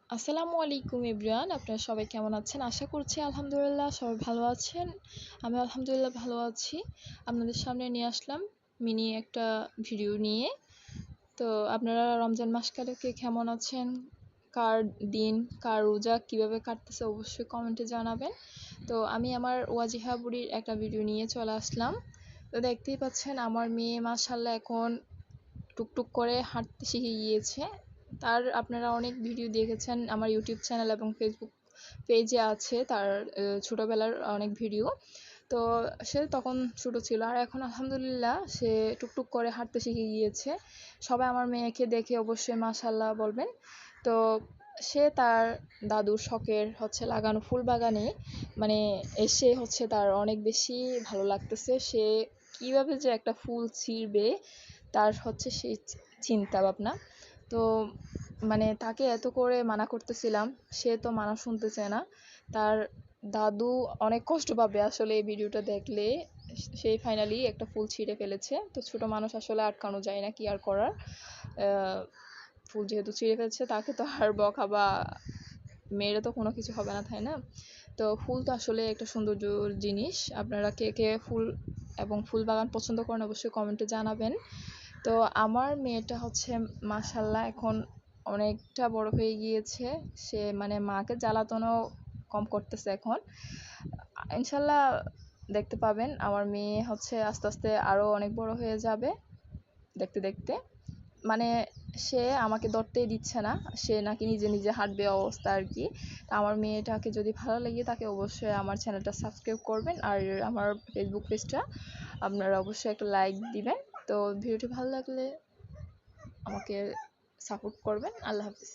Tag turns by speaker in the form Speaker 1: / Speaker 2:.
Speaker 1: আসসালামু আলাইকুম এভরিওয়ান, আপনারা সবাই কেমন আছেন? আশা করছি আলহামদুলিল্লাহ সবাই ভালো আছেন। আমি আলহামদুলিল্লাহ ভালো আছি। আপনাদের সামনে নিয়ে আসলাম মিনি একটা ভিডিও নিয়ে। তো আপনারা রমজান মাসকালকে কেমন আছেন, কার দিন কার রোজা কীভাবে কাটতেছে অবশ্যই কমেন্টে জানাবেন। তো আমি আমার ওয়াজিহা বুড়ির একটা ভিডিও নিয়ে চলে আসলাম। তো দেখতেই পাচ্ছেন আমার মেয়ে মাশাআল্লাহ এখন টুকটুক করে হাঁটতে শিখে গিয়েছে। তার আপনারা অনেক ভিডিও দেখেছেন আমার ইউটিউব চ্যানেল এবং ফেসবুক পেজে আছে তার ছোটোবেলার অনেক ভিডিও। তো সে তখন ছোট ছিল, আর এখন আলহামদুলিল্লাহ সে টুকটুক করে হাঁটতে শিখে গিয়েছে। সবাই আমার মেয়েকে দেখে অবশ্যই মাশাআল্লাহ বলবেন। তো সে তার দাদুর শখের লাগানো ফুল বাগানে এসে তার অনেক বেশি ভালো লাগতেছে। সে কীভাবে যে একটা ফুল ছিঁড়বে তার সেই চিন্তা ভাবনা। তো তাকে এত করে মানা করতেছিলাম, সে তো মানা শুনতেছে না। তার দাদু অনেক কষ্ট পাবে আসলে এই ভিডিওটা দেখলে। সেই ফাইনালি একটা ফুল ছিঁড়ে ফেলেছে। তো ছোট মানুষ আসলে আটকানো যায় না, কি আর করার। ফুল যেহেতু ছিঁড়ে ফেলছে তাকে তো আর বকা বা মেরে তো কোনো কিছু হবে না, তাই না? তো ফুল তো আসলে একটা সৌন্দর্যর জিনিস। আপনারা কে কে ফুল এবং ফুল বাগান পছন্দ করেন অবশ্যই কমেন্টে জানাবেন। তো আমার মেয়েটা মাশাআল্লাহ এখন অনেকটা বড় হয়ে গিয়েছে। সে মাকে জ্বালাতনও কম করতেছে এখন। ইনশাল্লাহ দেখতে পাবেন আমার মেয়ে আস্তে আস্তে আরও অনেক বড় হয়ে যাবে দেখতে দেখতে। সে আমাকে ধরতেই দিচ্ছে না, সে নাকি নিজে নিজে হাঁটবে অবস্থা আর কি। আমার মেয়েটাকে যদি ভালো লাগে তাকে অবশ্যই আমার চ্যানেলটা সাবস্ক্রাইব করবেন, আর আমার ফেসবুক পেজটা আপনারা অবশ্যই একটা লাইক দিবেন। তো ভিডিওটি ভালো লাগলে আমাকে সাপোর্ট করবেন। আল্লাহ হাফিজ।